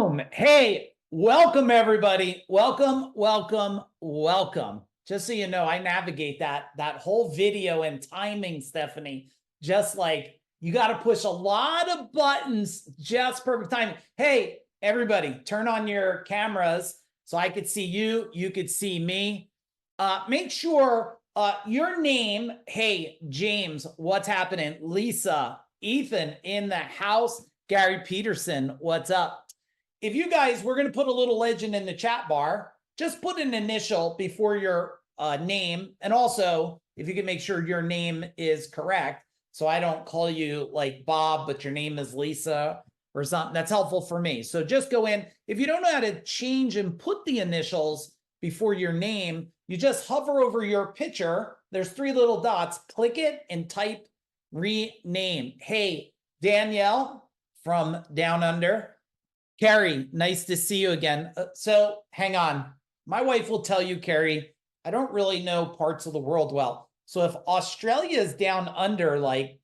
Boom. Hey, welcome everybody. Welcome, welcome, welcome. Just so you know, I navigate that whole video and timing, Stephanie, just like you got to push a lot of buttons, just perfect timing. Hey, everybody, turn on your cameras so I could see you, you could see me. Make sure your name, hey, James, what's happening? Lisa, Ethan in the house, Gary Peterson, what's up? If you guys, we're going to put a little legend in the chat bar. Just put an initial before your name. And also, if you can make sure your name is correct, so I don't call you like Bob, but your name is Lisa or something, that's helpful for me. So just go in. If you don't know how to change and put the initials before your name, you just hover over your picture. There's three little dots. Click it and type rename. Hey, Danielle from Down Under. Carrie, nice to see you again. So hang on. My wife will tell you, Carrie, I don't really know parts of the world well. So if Australia is down under, like,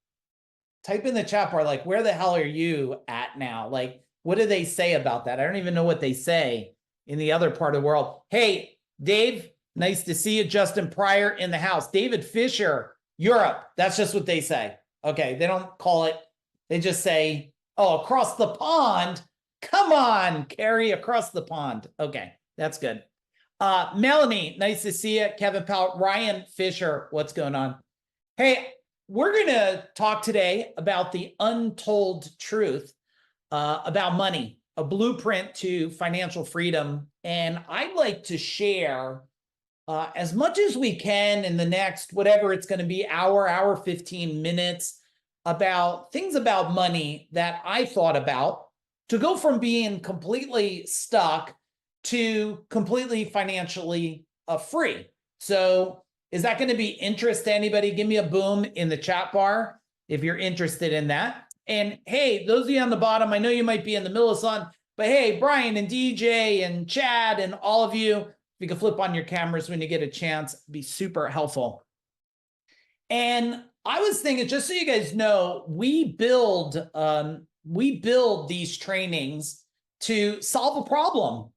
type in the chat bar, like, where the hell are you at now? Like, what do they say about that? I don't even know what they say in the other part of the world. Hey, Dave, nice to see you. Justin Pryor in the house. David Fisher, Europe. That's just what they say. Okay, they don't call it. They just say, oh, across the pond. Come on, Carrie, across the pond. Okay, that's good. Melanie, nice to see you. Kevin Powell, Ryan Fisher, what's going on? Hey, we're going to talk today about the untold truth about money, a blueprint to financial freedom. And I'd like to share as much as we can in the next, whatever it's going to be, hour 15 minutes, about things about money that I thought about to go from being completely stuck to completely financially free. So is that going to be interest to anybody? Give me a boom in the chat bar if you're interested in that. And hey, those of you on the bottom, I know you might be in the middle of something, but hey, Brian and DJ and Chad and all of you, if you can flip on your cameras when you get a chance, it'd be super helpful. And I was thinking, just so you guys know, we build these trainings to solve a problem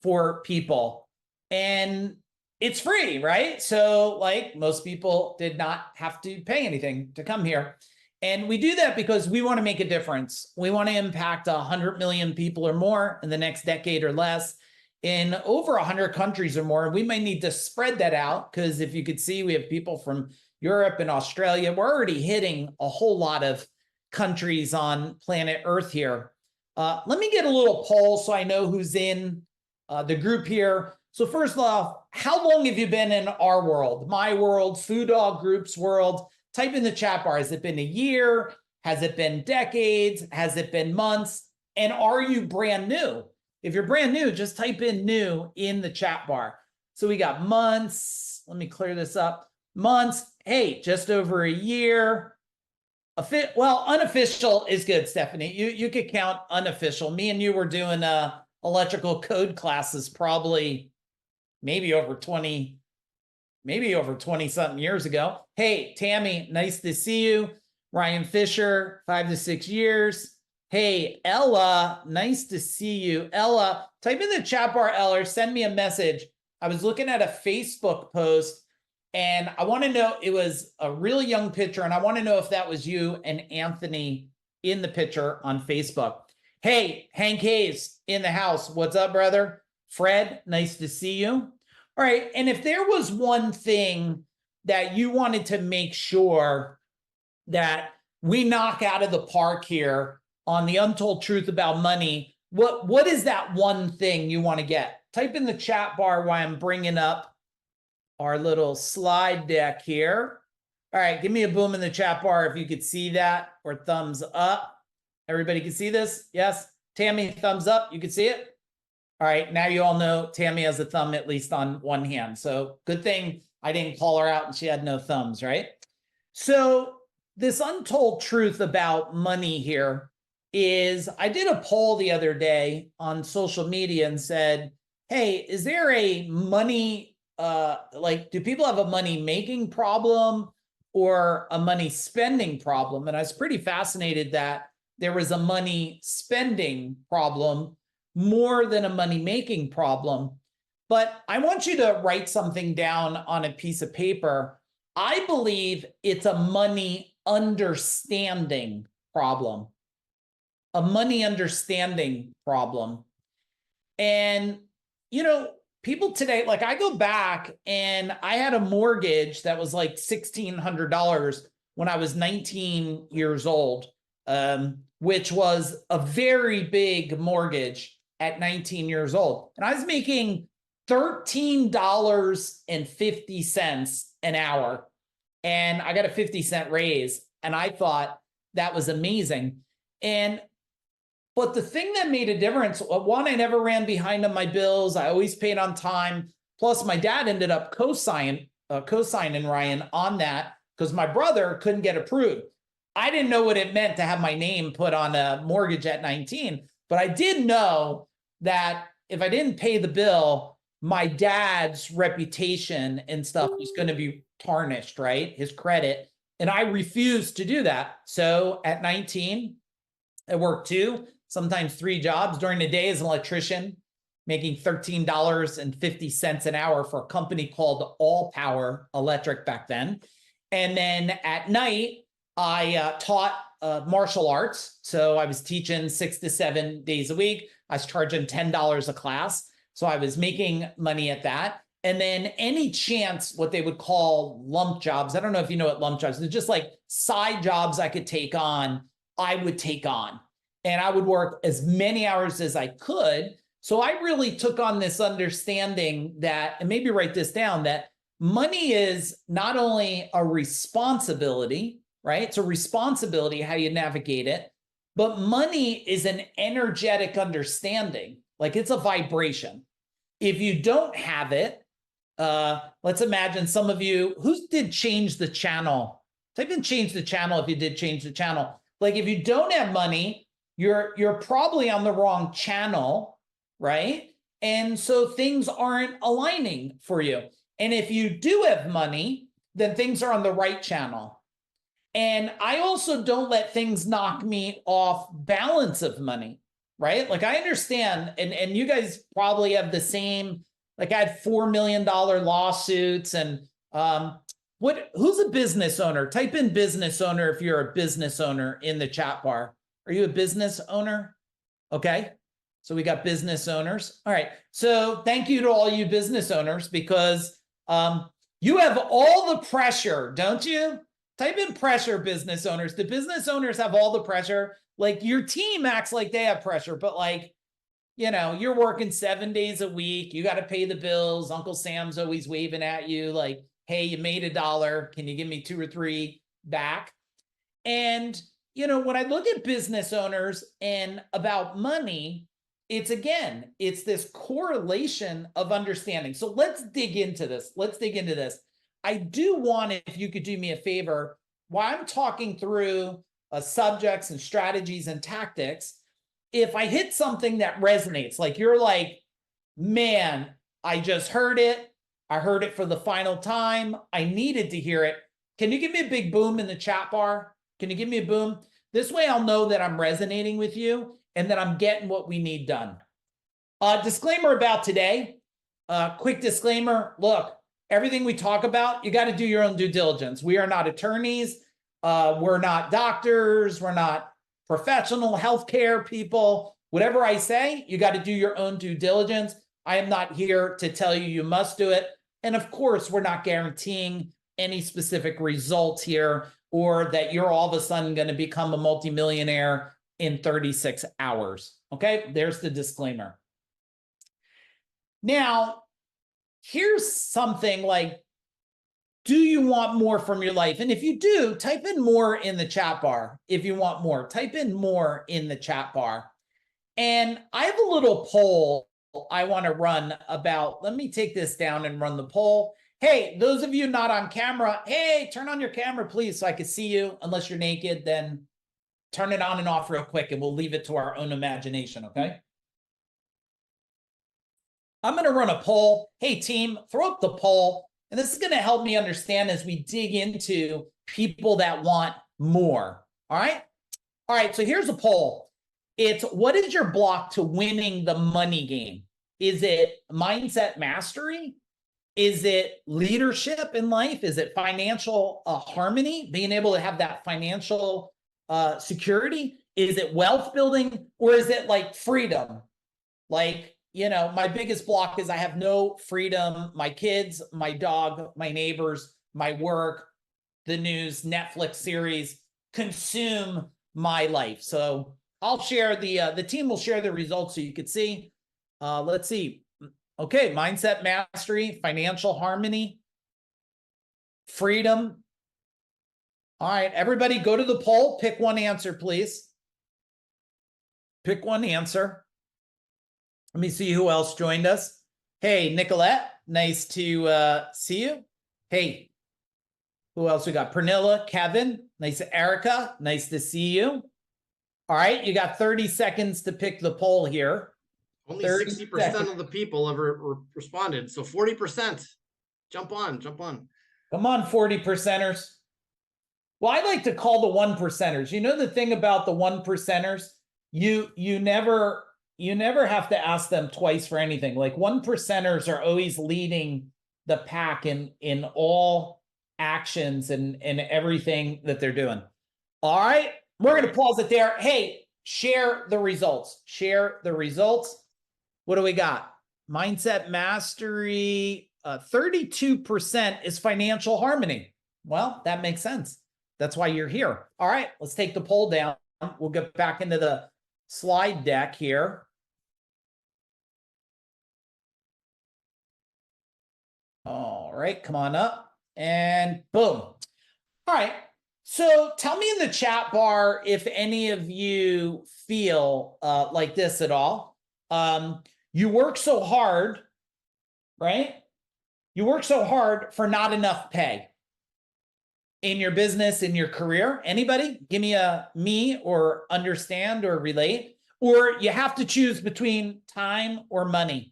for people, and it's free, right? So like most people did not have to pay anything to come here. And we do that because we want to make a difference. We want to impact 100 million people or more in the next decade or less in over 100 countries or more. We might need to spread that out because if you could see, we have people from Europe and Australia. We're already hitting a whole lot of countries on planet Earth here. Let me get a little poll so I know who's in the group here. So first off, how long have you been in our world, my world, Food Dog Group's world? Type in the chat bar. Has it been a year? Has it been decades? Has it been months? And are you brand new? If you're brand new, just type in new in the chat bar. So we got months. Let me clear this up. Months. Hey, just over a year. Well, unofficial is good, Stephanie. You could count unofficial. Me and you were doing electrical code classes probably maybe over 20 something years ago. Hey, Tammy, nice to see you. Ryan Fisher, 5 to 6 years. Hey, Ella, nice to see you. Ella, type in the chat bar, Ella, send me a message. I was looking at a Facebook post and I want to know, it was a really young picture, and I want to know if that was you and Anthony in the picture on Facebook. Hey, Hank Hayes in the house. What's up, brother? Fred, nice to see you. All right. And if there was one thing that you wanted to make sure that we knock out of the park here on the untold truth about money, what is that one thing you want to get? Type in the chat bar while I'm bringing up our little slide deck here. All right, give me a boom in the chat bar if you could see that, or thumbs up. Everybody can see this? Yes? Tammy, thumbs up. You can see it? All right, now you all know Tammy has a thumb at least on one hand. So good thing I didn't call her out and she had no thumbs, right? So this untold truth about money here is, I did a poll the other day on social media and said, hey, is there a money, do people have a money making problem or a money spending problem? And I was pretty fascinated that there was a money spending problem more than a money-making problem. But I want you to write something down on a piece of paper. I believe it's a money understanding problem. A money understanding problem. And, you know, people today, like I go back and I had a mortgage that was like $1,600 when I was 19 years old, which was a very big mortgage at 19 years old. And I was making $13.50 an hour. And I got a 50-cent raise. And I thought that was amazing. But the thing that made a difference, one, I never ran behind on my bills. I always paid on time. Plus, my dad ended up co-signing Ryan on that because my brother couldn't get approved. I didn't know what it meant to have my name put on a mortgage at 19, but I did know that if I didn't pay the bill, my dad's reputation and stuff was going to be tarnished, right? His credit. And I refused to do that. So at 19, I worked 2, sometimes 3 jobs during the day as an electrician, making $13.50 an hour for a company called All Power Electric back then. And then at night, I taught martial arts. So I was teaching 6 to 7 days a week. I was charging $10 a class. So I was making money at that. And then any chance, what they would call lump jobs. I don't know if you know what lump jobs, they're just like side jobs I could take on, I would take on. And I would work as many hours as I could. So I really took on this understanding that, and maybe write this down, that money is not only a responsibility, right? It's a responsibility, how you navigate it, but money is an energetic understanding. Like it's a vibration. If you don't have it, let's imagine some of you who did change the channel. Type in change the channel if you did change the channel. Like if you don't have money, you're probably on the wrong channel, right? And so things aren't aligning for you. And if you do have money, then things are on the right channel. And I also don't let things knock me off balance of money, right? Like I understand, and you guys probably have the same, like I had $4 million lawsuits and who's a business owner? Type in business owner if you're a business owner in the chat bar. Are you a business owner? Okay. So we got business owners. All right. So thank you to all you business owners because you have all the pressure, don't you? Type in pressure, business owners. The business owners have all the pressure. Like your team acts like they have pressure, but like, you know, you're working 7 days a week. You got to pay the bills. Uncle Sam's always waving at you like, hey, you made $1. Can you give me 2 or 3 back? And, you know, when I look at business owners and about money, it's this correlation of understanding. So let's dig into this. I do want, if you could do me a favor, while I'm talking through subjects and strategies and tactics, if I hit something that resonates, like you're like, man, I just heard it. I heard it for the final time. I needed to hear it. Can you give me a big boom in the chat bar? Can you give me a boom? This way I'll know that I'm resonating with you and that I'm getting what we need done. Disclaimer about today. Quick disclaimer. Look, everything we talk about, you got to do your own due diligence. We are not attorneys. We're not doctors. We're not professional healthcare people. Whatever I say, you got to do your own due diligence. I am not here to tell you you must do it. And of course, we're not guaranteeing any specific results here or that you're all of a sudden going to become a multimillionaire in 36 hours. Okay, there's the disclaimer. Now, here's something like, do you want more from your life? And if you do, type in more in the chat bar. If you want more, type in more in the chat bar. And I have a little poll I want to run about, let me take this down and run the poll. Hey, those of you not on camera, hey, turn on your camera, please, so I can see you. Unless you're naked, then turn it on and off real quick, and we'll leave it to our own imagination, okay? I'm going to run a poll. Hey, team, throw up the poll. And this is going to help me understand as we dig into people that want more, all right? All right, so here's a poll. It's what is your block to winning the money game? Is it mindset mastery? Is it leadership in life? Is it financial harmony, being able to have that financial security? Is it wealth building? Or is it like freedom? Like, you know, my biggest block is I have no freedom. My kids, my dog, my neighbors, my work, the news, Netflix series consume my life. So I'll share the team will share the results so you could see. Let's see. Okay, mindset mastery, financial harmony, freedom. All right, everybody go to the poll. Pick one answer, please. Pick one answer. Let me see who else joined us. Hey, Nicolette, nice to see you. Hey, who else we got? Pernilla, Kevin, nice. Erica, nice to see you. All right, you got 30 seconds to pick the poll here. Only 60% of the people ever responded. So 40%. Jump on, jump on. Come on, 40%ers. Well, I like to call the 1%ers. You know the thing about the 1%ers? You never have to ask them twice for anything. Like 1%ers are always leading the pack in all actions and everything that they're doing. All right, we're going to pause it there. Hey, share the results. Share the results. What do we got? Mindset mastery, 32% is financial harmony. Well, that makes sense. That's why you're here. All right, let's take the poll down. We'll get back into the slide deck here. All right, come on up and boom. All right, so tell me in the chat bar if any of you feel like this at all. You work so hard, right? You work so hard for not enough pay in your business, in your career. Anybody? Give me a me or understand or relate. Or you have to choose between time or money.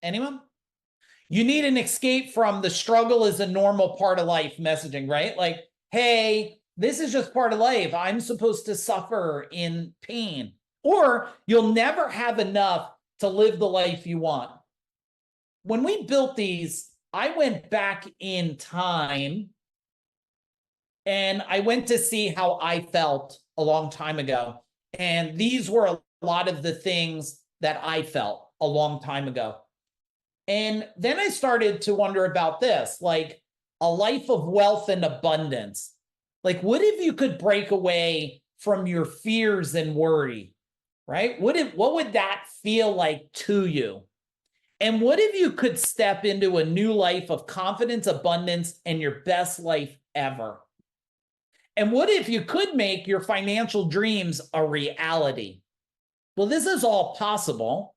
Anyone? You need an escape from the struggle is a normal part of life messaging, right? Like, hey, this is just part of life. I'm supposed to suffer in pain. Or you'll never have enough to live the life you want. When we built these, I went back in time and I went to see how I felt a long time ago. And these were a lot of the things that I felt a long time ago. And then I started to wonder about this, like a life of wealth and abundance. Like, what if you could break away from your fears and worry? Right? What would that feel like to you? And what if you could step into a new life of confidence, abundance, and your best life ever? And what if you could make your financial dreams a reality? Well, this is all possible.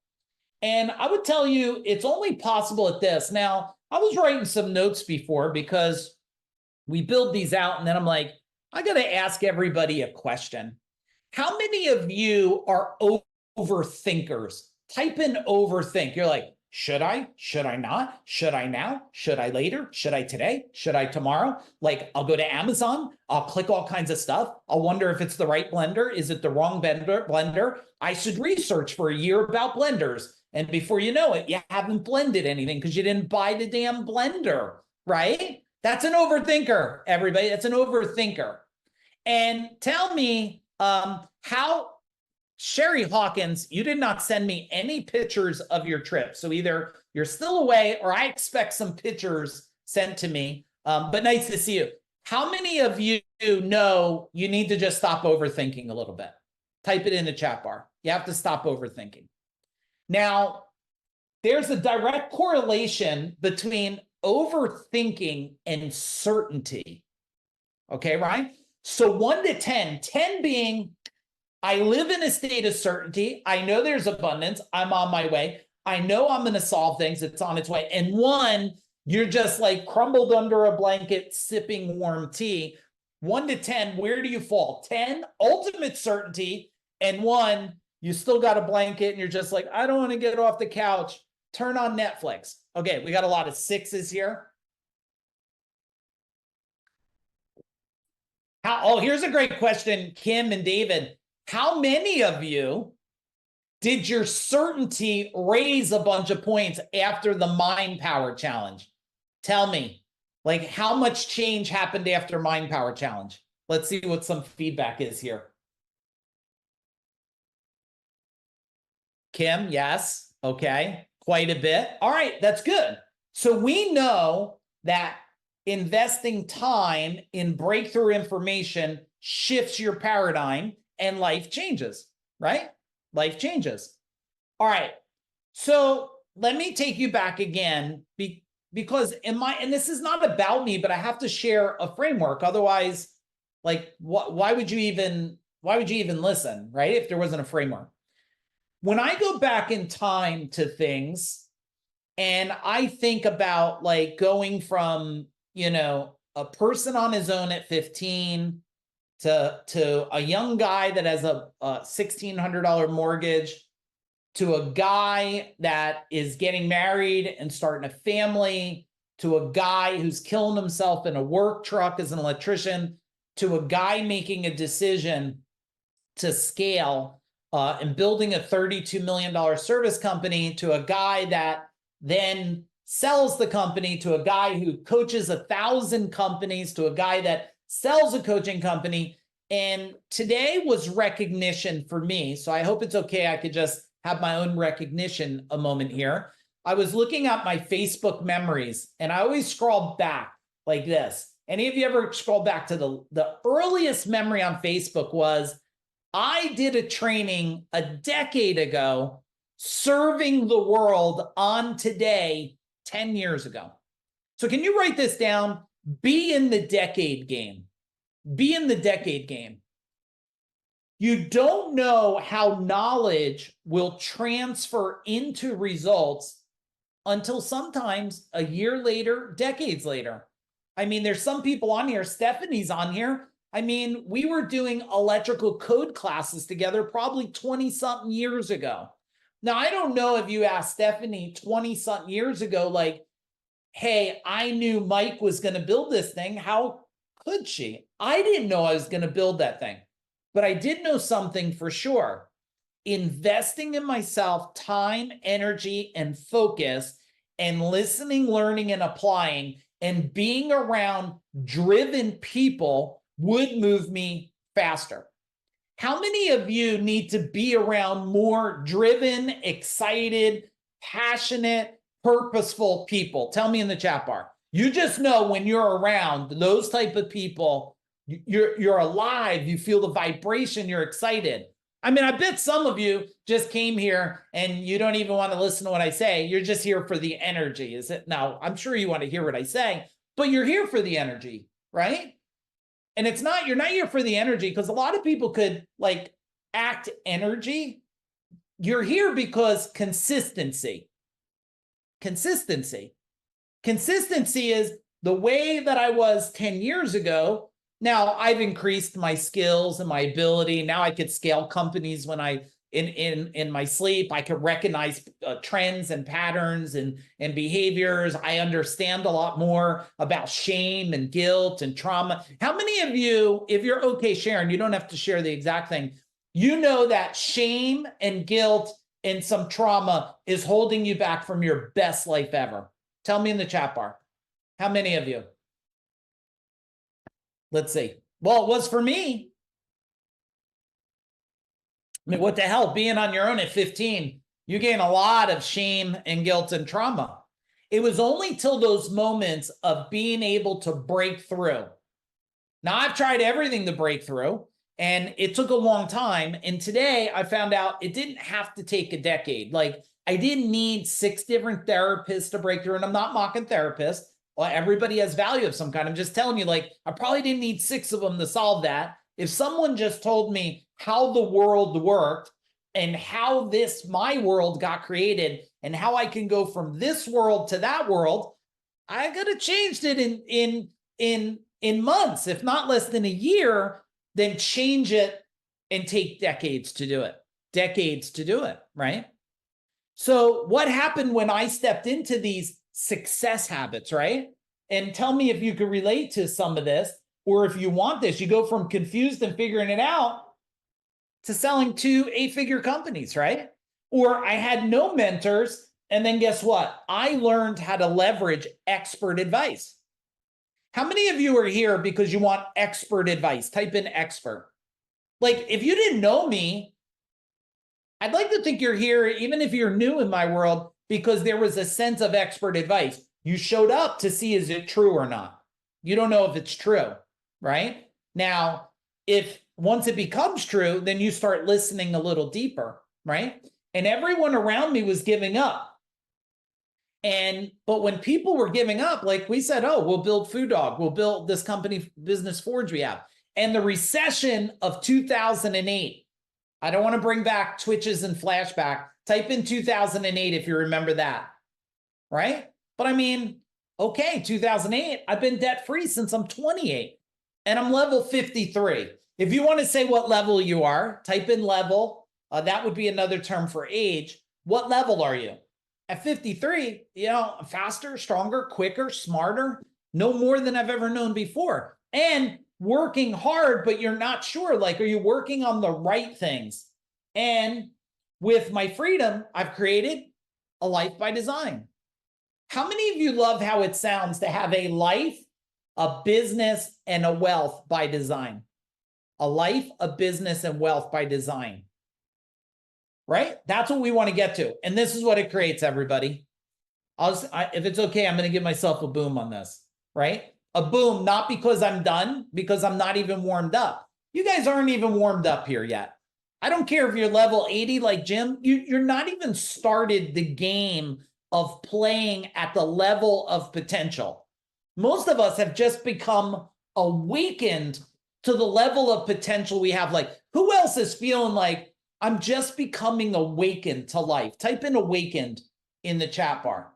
And I would tell you it's only possible at this. Now, I was writing some notes before because we build these out, and then I'm like, I got to ask everybody a question. How many of you are overthinkers? Type in overthink. You're like, should I? Should I not? Should I now? Should I later? Should I today? Should I tomorrow? Like, I'll go to Amazon. I'll click all kinds of stuff. I'll wonder if it's the right blender. Is it the wrong blender? I should research for a year about blenders. And before you know it, you haven't blended anything because you didn't buy the damn blender, right? That's an overthinker, everybody. That's an overthinker. And tell me, how, Sherry Hawkins, you did not send me any pictures of your trip. So either you're still away or I expect some pictures sent to me. But nice to see you. How many of you know you need to just stop overthinking a little bit? Type it in the chat bar. You have to stop overthinking. Now, there's a direct correlation between overthinking and certainty. Okay, right? So 1 to 10, 10 being, I live in a state of certainty. I know there's abundance. I'm on my way. I know I'm going to solve things. It's on its way. And 1, you're just like crumbled under a blanket, sipping warm tea. 1 to 10, where do you fall? 10, ultimate certainty. And 1, you still got a blanket and you're just like, I don't want to get off the couch. Turn on Netflix. Okay, we got a lot of 6s here. Oh, here's a great question, Kim and David. How many of you Did your certainty raise a bunch of points after the mind power challenge? Tell me, like, how much change happened after mind power challenge? Let's see what some feedback is here. Kim, yes. Okay. Quite a bit. All right. That's good. So we know that investing time in breakthrough information shifts your paradigm and life changes, right? Life changes. All right. So let me take you back again because and this is not about me, but I have to share a framework. Otherwise, like, why would you even listen, right? If there wasn't a framework. When I go back in time to things and I think about like going from, a person on his own at 15 to a young guy that has a $1,600 mortgage, to a guy that is getting married and starting a family, to a guy who's killing himself in a work truck as an electrician, to a guy making a decision to scale and building a $32 million service company, to a guy that then sells the company, to a guy who coaches 1,000 companies, to a guy that sells a coaching company. And today was recognition for me. So I hope it's okay. I could just have my own recognition a moment here. I was looking at my Facebook memories and I always scroll back like this. Any of you ever scroll back to the earliest memory on Facebook was I did a training a decade ago serving the world on today 10 years ago. So can you write this down? Be in the decade game. Be in the decade game. You don't know how knowledge will transfer into results until sometimes a year later, decades later. I mean, there's some people on here, Stephanie's on here. I mean, we were doing electrical code classes together probably 20-something years ago. Now, I don't know if you asked Stephanie 20-something years ago, like, hey, I knew Mike was going to build this thing. How could she? I didn't know I was going to build that thing. But I did know something for sure. Investing in myself, time, energy, and focus, and listening, learning, and applying, and being around driven people would move me faster. How many of you need to be around more driven, excited, passionate, purposeful people? Tell me in the chat bar. You just know when you're around those type of people, you're alive, you feel the vibration, you're excited. I mean, I bet some of you just came here and you don't even want to listen to what I say. You're just here for the energy. Is it? Now, I'm sure you want to hear what I say, but you're here for the energy, right? And you're not here for the energy because a lot of people could like act energy. You're here because consistency. Consistency is the way that I was 10 years ago. Now I've increased my skills and my ability. Now I could scale companies when in my sleep. I could recognize trends and patterns and behaviors. I understand a lot more about shame and guilt and trauma. How many of you, if you're okay sharing, you don't have to share the exact thing, you know that shame and guilt and some trauma is holding you back from your best life ever? Tell me in the chat bar. How many of you? Let's see. Well, it was for me. I mean, what the hell? Being on your own at 15, you gain a lot of shame and guilt and trauma. It was only till those moments of being able to break through. Now, I've tried everything to break through, and it took a long time. And today, I found out it didn't have to take a decade. Like, I didn't need 6 different therapists to break through, and I'm not mocking therapists. Well, everybody has value of some kind. I'm just telling you, like, I probably didn't need 6 of them to solve that. If someone just told me how the world worked and how my world got created and how I can go from this world to that world, I could have changed it in months, if not less than a year, then change it and take decades to do it. Decades to do it, right? So what happened when I stepped into these success habits, right? And tell me if you could relate to some of this, or if you want this. You go from confused and figuring it out to selling 2 8-figure companies, right? Or I had no mentors. And then guess what? I learned how to leverage expert advice. How many of you are here because you want expert advice? Type in expert. Like, if you didn't know me, I'd like to think you're here, even if you're new in my world, because there was a sense of expert advice. You showed up to see, is it true or not? You don't know if it's true, right? Now, if once it becomes true, then you start listening a little deeper, right? And everyone around me was giving up. But when people were giving up, like we said, oh, we'll build Food Dog, we'll build this company, Business Forge we have. And the recession of 2008, I don't want to bring back twitches and flashback. Type in 2008 if you remember that, right? But I mean, okay, 2008, I've been debt-free since I'm 28 and I'm level 53. If you want to say what level you are, type in level. That would be another term for age. What level are you? At 53, you know, faster, stronger, quicker, smarter, no more than I've ever known before. And working hard, but you're not sure, like, are you working on the right things? And with my freedom, I've created a life by design. How many of you love how it sounds to have a life, a business, and a wealth by design? A life, a business, and wealth by design. Right? That's what we want to get to. And this is what it creates, everybody. If it's okay, I'm going to give myself a boom on this, right? A boom, not because I'm done, because I'm not even warmed up. You guys aren't even warmed up here yet. I don't care if you're level 80 like Jim, you're not even started the game of playing at the level of potential. Most of us have just become awakened to the level of potential we have. Like, who else is feeling like, I'm just becoming awakened to life? Type in awakened in the chat bar.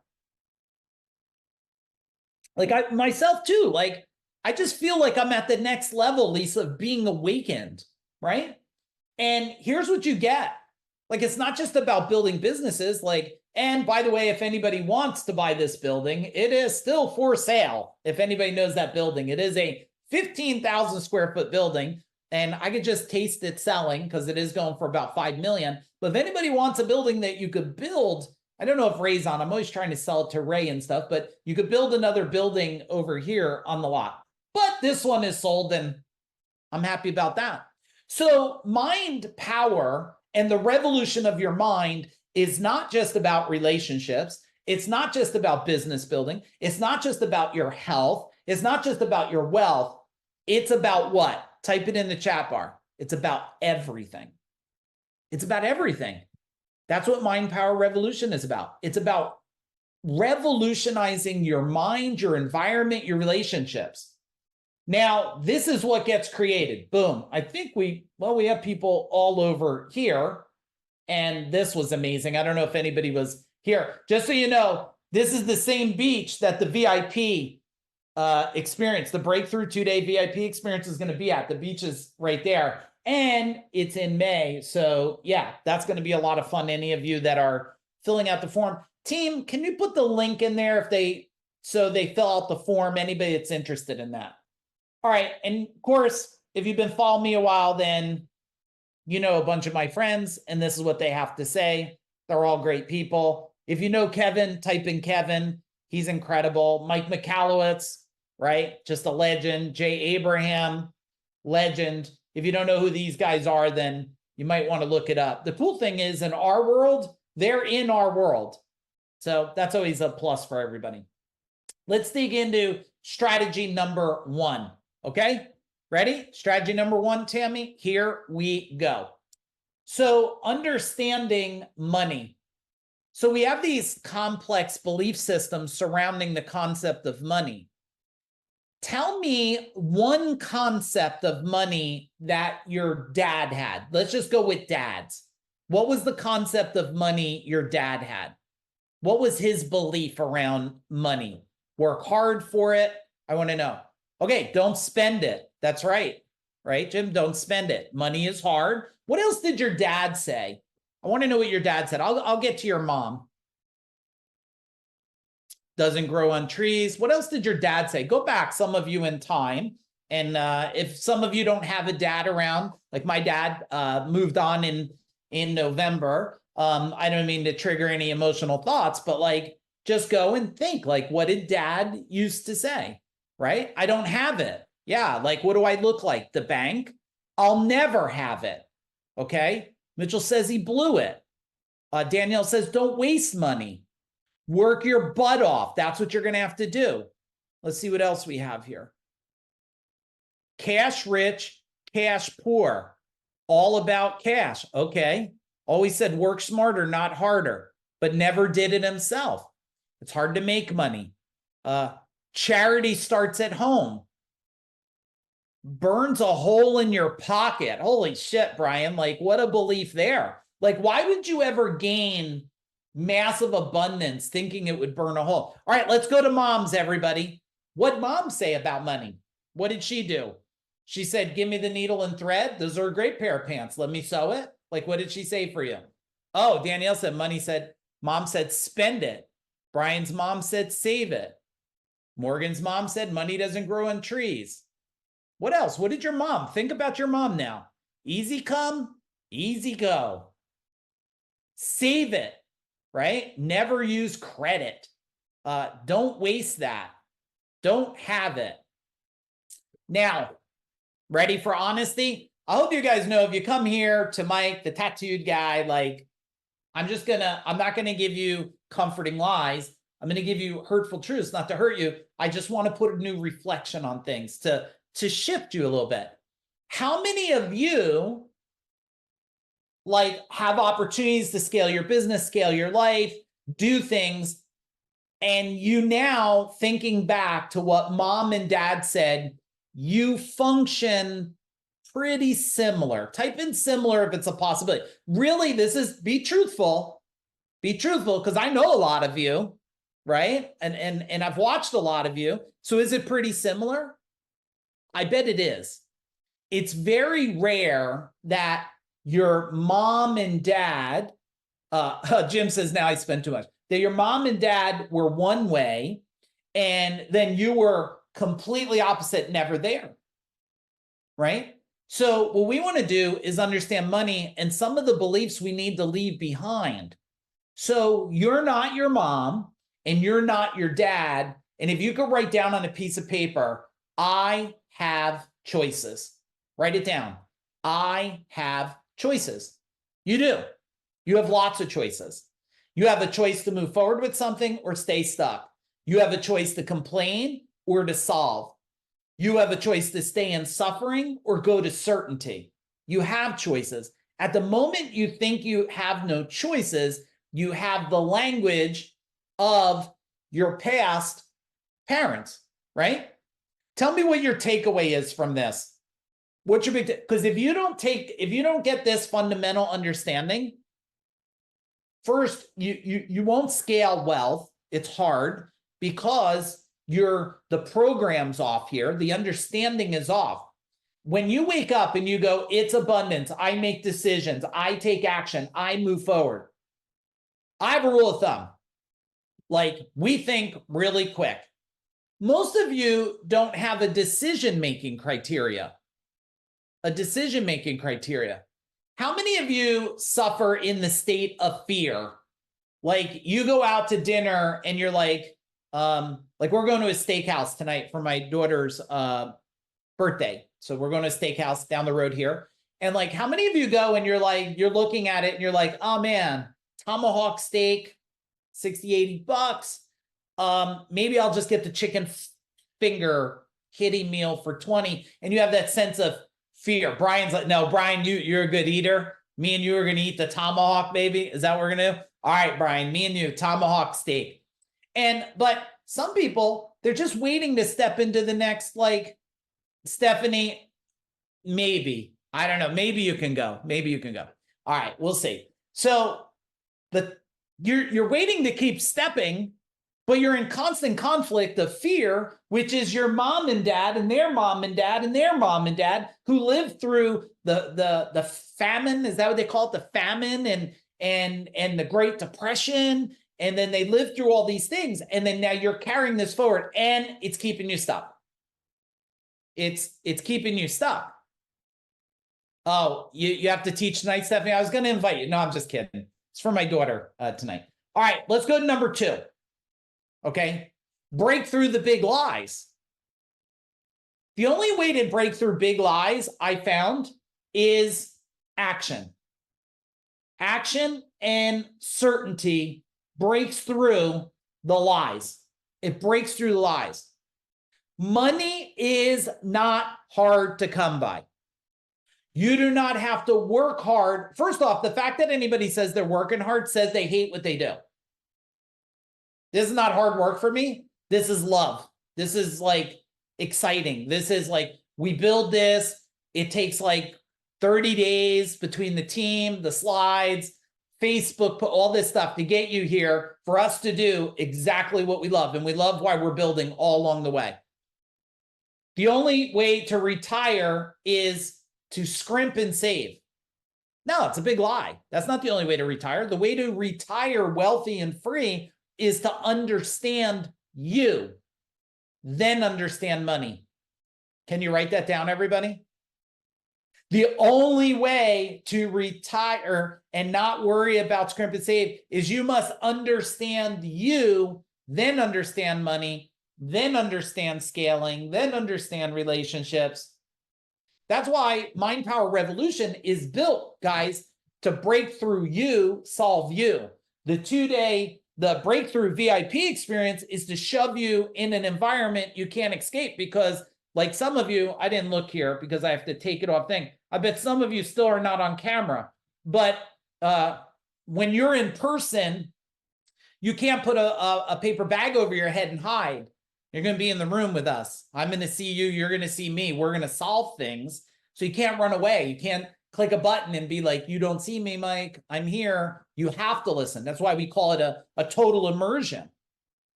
Like myself too, like I just feel like I'm at the next level, Lisa, of being awakened, right? And here's what you get. Like, it's not just about building businesses. Like, and by the way, if anybody wants to buy this building, it is still for sale. If anybody knows that building, it is a 15,000 square foot building. And I could just taste it selling because it is going for about 5 million. But if anybody wants a building that you could build, I don't know if Ray's on, I'm always trying to sell it to Ray and stuff, but you could build another building over here on the lot. But this one is sold and I'm happy about that. So mind power and the revolution of your mind is not just about relationships. It's not just about business building. It's not just about your health. It's not just about your wealth. It's about what? Type it in the chat bar. It's about everything. It's about everything. That's what Mind Power Revolution is about. It's about revolutionizing your mind, your environment, your relationships. Now, this is what gets created. Boom. I think we have people all over here. And this was amazing. I don't know if anybody was here. Just so you know, this is the same beach that the VIP experience, the Breakthrough 2-day VIP experience is going to be at. The beach is right there. And it's in May. So yeah, that's going to be a lot of fun. Any of you that are filling out the form. Team, can you put the link in there so they fill out the form, anybody that's interested in that? All right. And of course, if you've been following me a while, then you know a bunch of my friends, and this is what they have to say. They're all great people. If you know Kevin, type in Kevin. He's incredible. Mike McAllowitz, right? Just a legend. Jay Abraham, legend. If you don't know who these guys are, then you might want to look it up. The cool thing is, in our world, they're in our world. So that's always a plus for everybody. Let's dig into strategy number 1. Okay? Ready? Strategy number 1, Tammy? Here we go. So understanding money. So we have these complex belief systems surrounding the concept of money. Tell me one concept of money that your dad had. Let's just go with dads. What was the concept of money your dad had? What was his belief around money? Work hard for it. I want to know. Okay, don't spend it. That's right. Right, Jim? Don't spend it. Money is hard. What else did your dad say? I want to know what your dad said. I'll get to your mom. Doesn't grow on trees. What else did your dad say? Go back, some of you, in time. And if some of you don't have a dad around, like my dad moved on in November. I don't mean to trigger any emotional thoughts, but like, just go and think, like, what did dad used to say, right? I don't have it. Yeah, like, what do I look like? The bank? I'll never have it. Okay. Mitchell says he blew it. Danielle says, don't waste money. Work your butt off. That's what you're going to have to do. Let's see what else we have here. Cash rich, cash poor. All about cash. Okay. Always said work smarter, not harder, but never did it himself. It's hard to make money. Charity starts at home. Burns a hole in your pocket. Holy shit, Brian. Like, what a belief there. Like, why would you ever gain massive abundance thinking it would burn a hole? All right, let's go to moms, everybody. What'd mom say about money? What did she do? She said, give me the needle and thread. Those are a great pair of pants. Let me sew it. Like, what did she say for you? Oh, Danielle said, mom said, spend it. Brian's mom said, save it. Morgan's mom said, money doesn't grow on trees. What else? What did your mom think about your mom now? Easy come, easy go. Save it, right? Never use credit. Don't waste that. Don't have it. Now, ready for honesty? I hope you guys know if you come here to Mike, the tattooed guy, like, I'm not going to give you comforting lies. I'm going to give you hurtful truths, not to hurt you. I just want to put a new reflection on things to shift you a little bit. How many of you like have opportunities to scale your business, scale your life, do things, and you now thinking back to what mom and dad said, you function pretty similar. Type in similar if it's a possibility. Really, this is, be truthful. Be truthful, because I know a lot of you, right? And I've watched a lot of you. So is it pretty similar? I bet it is. It's very rare that your mom and dad, Jim says, now I spend too much, that your mom and dad were one way, and then you were completely opposite, never there, right? So what we want to do is understand money and some of the beliefs we need to leave behind. So you're not your mom and you're not your dad. And if you could write down on a piece of paper, I have choices. Write it down. I have choices. You do. You have lots of choices. You have a choice to move forward with something or stay stuck. You have a choice to complain or to solve. You have a choice to stay in suffering or go to certainty. You have choices. At the moment you think you have no choices, you have the language of your past parents, right? Tell me what your takeaway is from this. What's your big, because if you don't get this fundamental understanding, first, you won't scale wealth. It's hard because the program's off here. The understanding is off. When you wake up and you go, it's abundance, I make decisions, I take action, I move forward. I have a rule of thumb. Like, we think really quick. Most of you don't have a decision-making criteria. How many of you suffer in the state of fear? Like, you go out to dinner and you're like we're going to a steakhouse tonight for my daughter's birthday. So we're going to a steakhouse down the road here. And like, how many of you go and you're like, you're looking at it and you're like, oh man, tomahawk steak, 60, 80 bucks. Maybe I'll just get the chicken finger kiddie meal for 20. And you have that sense of fear. Brian's like, no, Brian, you're a good eater. Me and you are going to eat the tomahawk, baby. Is that what we're going to do? All right, Brian, me and you, tomahawk steak. But some people, they're just waiting to step into the next, like, Stephanie, maybe, I don't know. Maybe you can go. All right, we'll see. So you're waiting to keep stepping, but you're in constant conflict of fear, which is your mom and dad and their mom and dad and their mom and dad who lived through the famine. Is that what they call it? The famine and the Great Depression. And then they lived through all these things. And then now you're carrying this forward and it's keeping you stuck. It's keeping you stuck. Oh, you have to teach tonight, Stephanie? I was going to invite you. No, I'm just kidding. It's for my daughter tonight. All right, let's go to number 2. Okay. Break through the big lies. The only way to break through big lies I found is action. Action and certainty breaks through the lies. It breaks through the lies. Money is not hard to come by. You do not have to work hard. First off, the fact that anybody says they're working hard says they hate what they do. This is not hard work for me. This is love. This is like exciting. This is like, we build this. It takes like 30 days between the team, the slides, Facebook, put all this stuff to get you here for us to do exactly what we love. And we love why we're building all along the way. The only way to retire is to scrimp and save. No, it's a big lie. That's not the only way to retire. The way to retire wealthy and free is to understand you, then understand money. Can you write that down, everybody? The only way to retire and not worry about scrimp and save is you must understand you, then understand money, then understand scaling, then understand relationships. That's why Mind Power Revolution is built, guys, to break through you, solve you. The breakthrough VIP experience is to shove you in an environment you can't escape, because like some of you, I didn't look here because I have to take it off thing. I bet some of you still are not on camera, but when you're in person, you can't put a paper bag over your head and hide. You're going to be in the room with us. I'm going to see you. You're going to see me. We're going to solve things. So you can't run away. You can't click a button and be like, you don't see me, Mike. I'm here. You have to listen. That's why we call it a total immersion,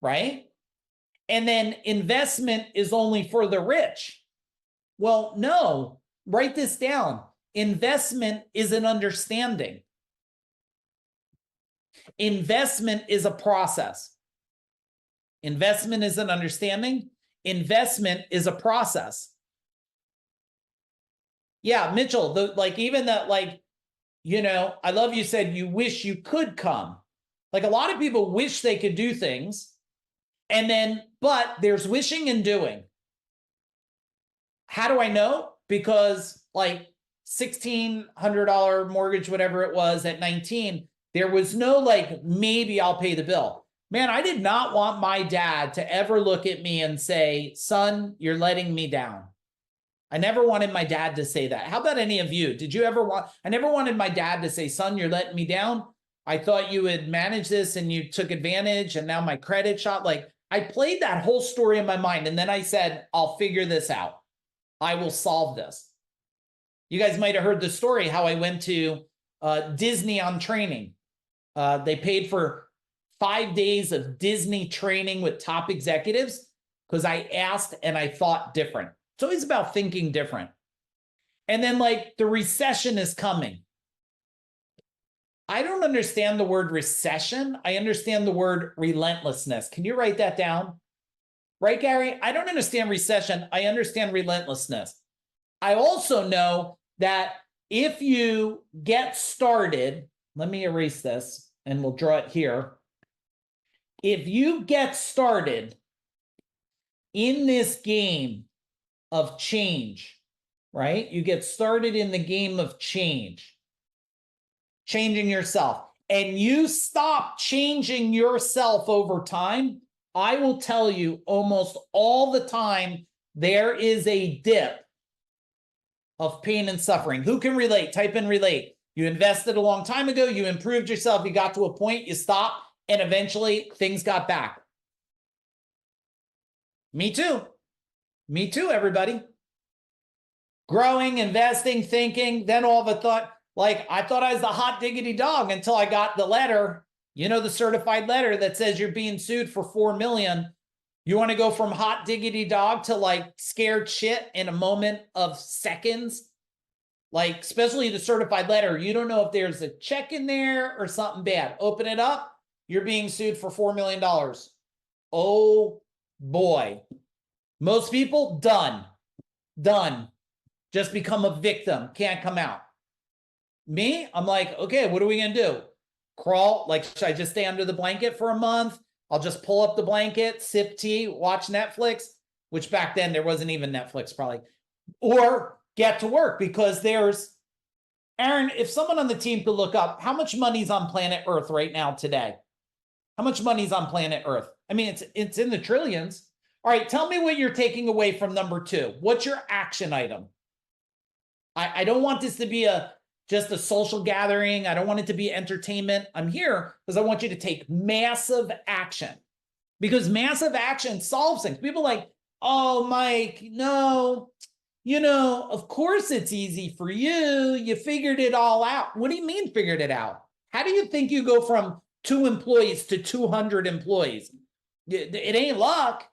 right? And then investment is only for the rich. Well, no, write this down. Investment is an understanding. Investment is a process. Investment is an understanding. Investment is a process. Yeah, Mitchell, even that, I love you said you wish you could come. Like a lot of people wish they could do things, but there's wishing and doing. How do I know? Because like $1,600 mortgage, whatever it was at 19, there was no like, maybe I'll pay the bill. Man, I did not want my dad to ever look at me and say, son, you're letting me down. I never wanted my dad to say that. How about any of you? Did you ever want, I never wanted my dad to say, son, you're letting me down. I thought you would manage this and you took advantage and now my credit shot. Like I played that whole story in my mind. And then I said, I'll figure this out. I will solve this. You guys might have heard the story, how I went to Disney on training. They paid for 5 days of Disney training with top executives because I asked and I thought different. It's always about thinking different. And then like the recession is coming. I don't understand the word recession. I understand the word relentlessness. Can you write that down? Right, Gary? I don't understand recession. I understand relentlessness. I also know that if you get started, let me erase this and we'll draw it here. If you get started in this game of change, right? You get started in the game of change, changing yourself, and you stop changing yourself over time, I will tell you almost all the time, there is a dip of pain and suffering. Who can relate? Type in relate. You invested a long time ago, you improved yourself, you got to a point, you stopped, and eventually things got back. Me too. Me too, everybody. Growing, investing, thinking, then all of a thought, like I thought I was the hot diggity dog until I got the letter, you know, the certified letter that says you're being sued for $4 million. You want to go from hot diggity dog to like scared shit in a moment of seconds? Like, especially the certified letter, you don't know if there's a check in there or something bad. Open it up, you're being sued for $4 million. Oh boy. Most people, done. Just become a victim, can't come out. Me, I'm like, okay, what are we going to do? crawl, like, should I just stay under the blanket for a month? I'll just pull up the blanket, sip tea, watch Netflix, which back then there wasn't even Netflix probably, or get to work, because there's, Aaron, if someone on the team could look up how much money's on planet Earth right now today. How much money's on planet Earth? I mean, it's in the trillions. All right, tell me what you're taking away from number 2. What's your action item? I don't want this to be just a social gathering. I don't want it to be entertainment. I'm here because I want you to take massive action, because massive action solves things. People are like, oh, Mike, no, of course it's easy for you. You figured it all out. What do you mean figured it out? How do you think you go from 2 employees to 200 employees? It ain't luck.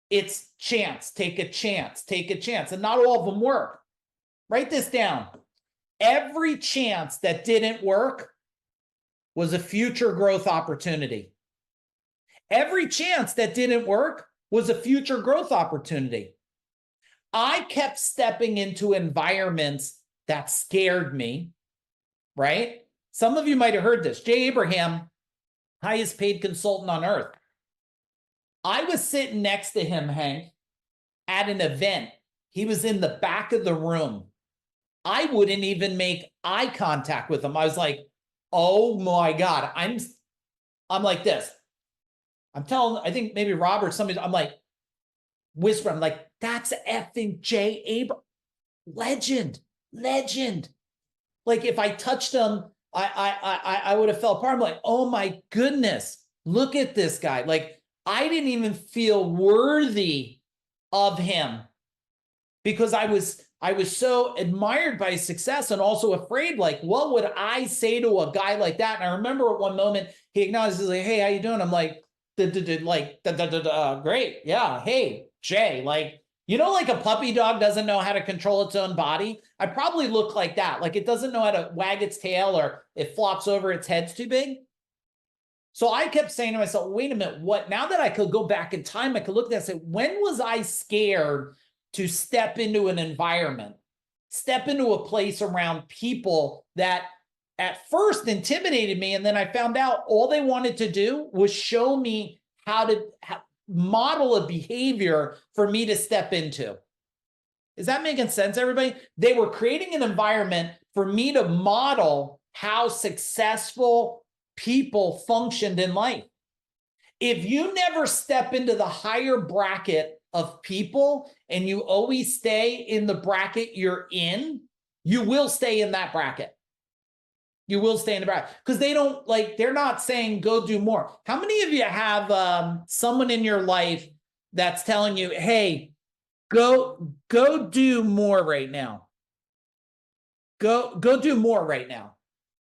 It's chance. Take a chance. Take a chance. And not all of them work. Write this down. Every chance that didn't work was a future growth opportunity. Every chance that didn't work was a future growth opportunity. I kept stepping into environments that scared me, right? Some of you might have heard this. Jay Abraham, highest paid consultant on earth. I was sitting next to him, Hank, at an event. He was in the back of the room. I wouldn't even make eye contact with him. I was like, oh my God. I'm like this. I'm telling, I think maybe Robert, somebody, I'm like, whisper, I'm like, that's effing Jay Abraham. Legend. Like, if I touched him, I would have fell apart. I'm like, oh my goodness, look at this guy. Like, I didn't even feel worthy of him, because I was so admired by his success and also afraid, like, what would I say to a guy like that? And I remember at one moment he acknowledged, he's like, hey, how you doing? I'm like, great. Yeah. Hey, Jay, like, like a puppy dog doesn't know how to control its own body. I probably look like that. Like, it doesn't know how to wag its tail, or it flops over, its head's too big. So I kept saying to myself, wait a minute, what? Now that I could go back in time, I could look at that and say, when was I scared to step into an environment, step into a place around people that at first intimidated me, and then I found out all they wanted to do was show me how to model a behavior for me to step into. Is that making sense, everybody? They were creating an environment for me to model how successful people functioned in life. If you never step into the higher bracket of people and you always stay in the bracket you're in, you will stay in that bracket. You will stay in the bracket, because they're not saying go do more. How many of you have someone in your life that's telling you, hey, go do more right now. Go do more right now.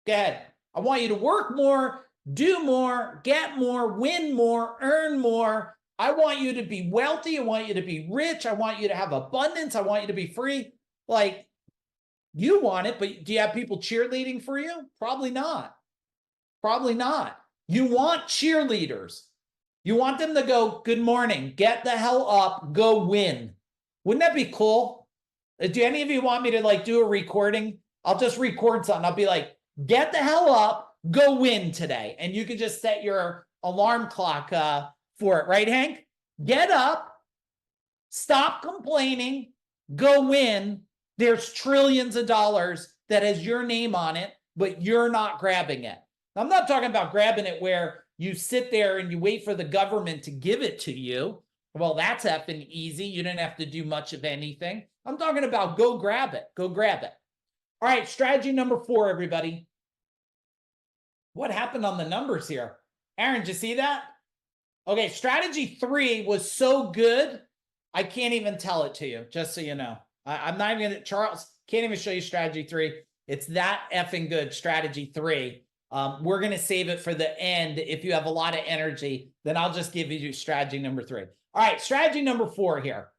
Go ahead. I want you to work more, do more, get more, win more, earn more. I want you to be wealthy. I want you to be rich. I want you to have abundance. I want you to be free. Like, you want it, but do you have people cheerleading for you? Probably not. Probably not. You want cheerleaders. You want them to go, good morning, get the hell up, go win. Wouldn't that be cool? Do any of you want me to like do a recording? I'll just record something. I'll be like, get the hell up, go win today. And you can just set your alarm clock for it, right, Hank? Get up, stop complaining, go win. There's trillions of dollars that has your name on it, but you're not grabbing it. I'm not talking about grabbing it where you sit there and you wait for the government to give it to you. Well, that's effing easy. You didn't have to do much of anything. I'm talking about go grab it. Go grab it. All right, strategy number 4, everybody. What happened on the numbers here? Aaron, did you see that? Okay, strategy 3 was so good, I can't even tell it to you, just so you know. I'm not even going to, Charles, can't even show you strategy 3. It's that effing good, strategy 3. We're going to save it for the end. If you have a lot of energy, then I'll just give you strategy number 3. All right, strategy number 4 here.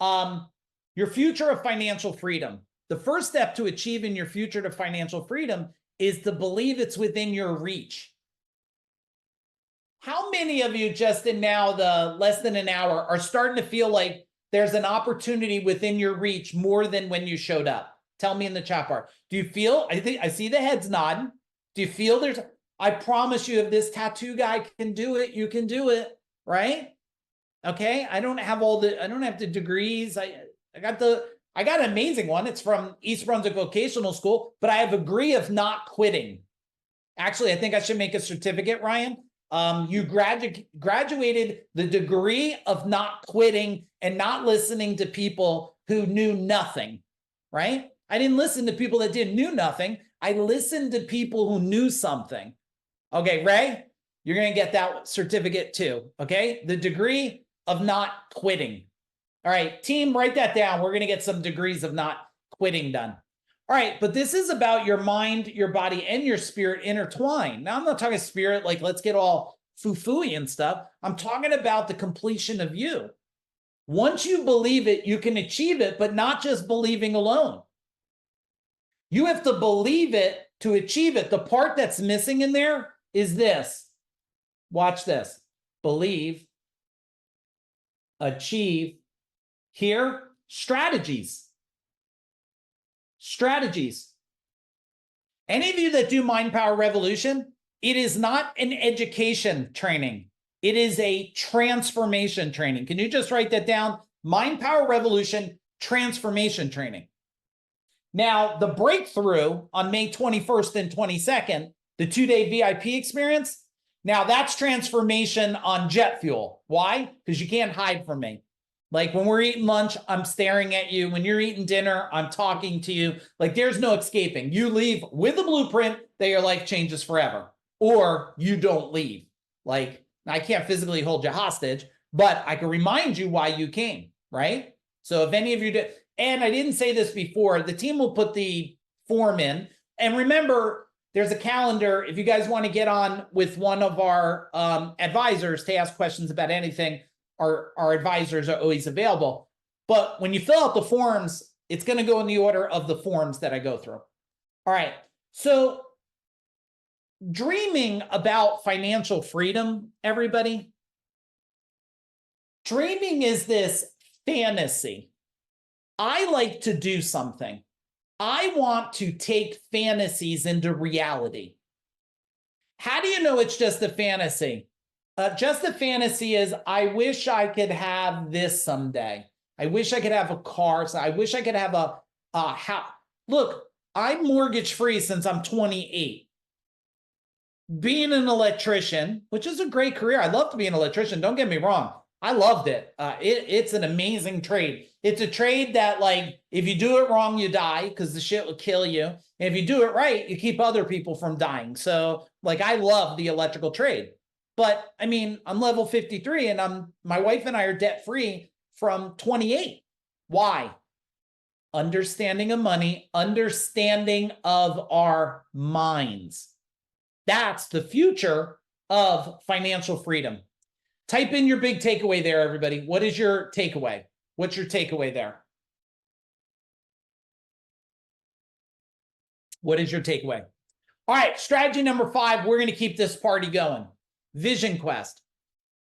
Your future of financial freedom. The first step to achieving your future to financial freedom is to believe it's within your reach. How many of you just in now the less than an hour are starting to feel like there's an opportunity within your reach more than when you showed up? Tell me in the chat bar. Do you feel, I see the heads nodding. Do you feel there's, I promise you, if this tattoo guy can do it, you can do it, right? Okay, I don't have the degrees. I got an amazing one. It's from East Brunswick Vocational School, but I have a degree of not quitting. Actually, I think I should make a certificate, Ryan. You graduated the degree of not quitting and not listening to people who knew nothing, right? I didn't listen to people that knew nothing. I listened to people who knew something. Okay, Ray, you're going to get that certificate too, okay? The degree of not quitting. All right, team, write that down. We're going to get some degrees of not quitting done. All right, but this is about your mind, your body, and your spirit intertwined. Now, I'm not talking spirit, like let's get all foo-fooey and stuff. I'm talking about the completion of you. Once you believe it, you can achieve it, but not just believing alone. You have to believe it to achieve it. The part that's missing in there is this. Watch this. Believe, achieve, here, strategies. Strategies. Any of you that do Mind Power Revolution, it is not an education training. It is a transformation training. Can you just write that down? Mind Power Revolution transformation training. Now, the breakthrough on May 21st and 22nd, the 2-day VIP experience, now that's transformation on jet fuel. Why? Because you can't hide from me. Like when we're eating lunch, I'm staring at you. When you're eating dinner, I'm talking to you. Like there's no escaping. You leave with a blueprint that your life changes forever, or you don't leave. Like I can't physically hold you hostage, but I can remind you why you came, right? So if any of you did, and I didn't say this before, the team will put the form in. And remember, there's a calendar. If you guys want to get on with one of our advisors to ask questions about anything, our advisors are always available. But when you fill out the forms, it's going to go in the order of the forms that I go through. All right. So dreaming about financial freedom, everybody. Dreaming is this fantasy. I like to do something. I want to take fantasies into reality. How do you know it's just a fantasy? Just a fantasy is, I wish I could have this someday. I wish I could have a car. So I wish I could have a house. Look, I'm mortgage free since I'm 28. Being an electrician, which is a great career. I love to be an electrician. Don't get me wrong. I loved it. It's an amazing trade. It's a trade that, like, if you do it wrong, you die because the shit will kill you. And if you do it right, you keep other people from dying. So, like, I love the electrical trade. But, I mean, I'm level 53 and my wife and I are debt-free from 28. Why? Understanding of money, understanding of our minds. That's the future of financial freedom. Type in your big takeaway there, everybody. What is your takeaway? What's your takeaway there? What is your takeaway? All right, strategy number 5. We're going to keep this party going. Vision quest.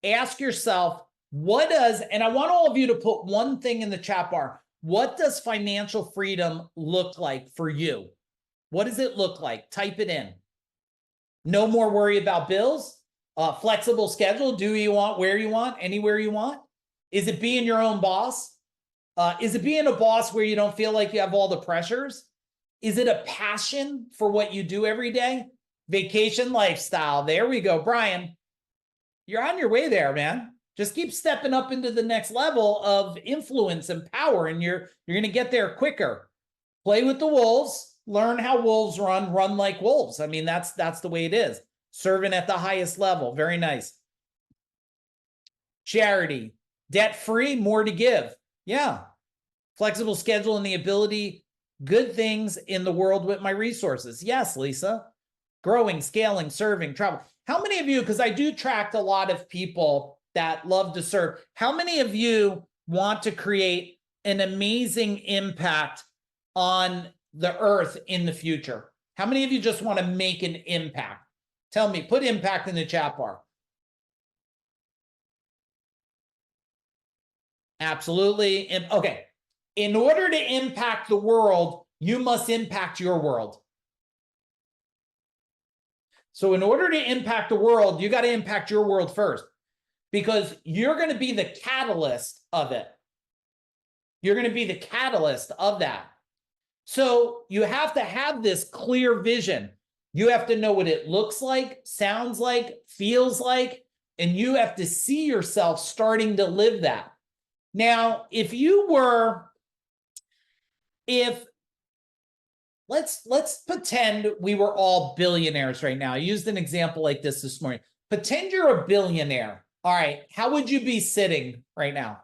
Ask yourself, what does, and I want all of you to put one thing in the chat bar. What does financial freedom look like for you? What does it look like? Type it in. No more worry about bills. Flexible schedule. Do you want, where you want, anywhere you want? Is it being your own boss? Is it being a boss where you don't feel like you have all the pressures? Is it a passion for what you do every day? Vacation lifestyle. There we go. Brian, you're on your way there, man. Just keep stepping up into the next level of influence and power, and you're going to get there quicker. Play with the wolves. Learn how wolves run. Run like wolves. I mean, that's the way it is. Serving at the highest level. Very nice. Charity. Debt-free, more to give. Yeah. Flexible schedule and the ability, good things in the world with my resources. Yes, Lisa. Growing, scaling, serving, travel. How many of you, because I do track a lot of people that love to serve, how many of you want to create an amazing impact on the earth in the future? How many of you just want to make an impact? Tell me, put impact in the chat bar. Absolutely. Okay. In order to impact the world, you must impact your world. So in order to impact the world, you got to impact your world first, because you're going to be the catalyst of it. You're going to be the catalyst of that. So you have to have this clear vision. You have to know what it looks like, sounds like, feels like, and you have to see yourself starting to live that. Now, let's pretend we were all billionaires right now. I used an example like this morning. Pretend you're a billionaire. All right, how would you be sitting right now?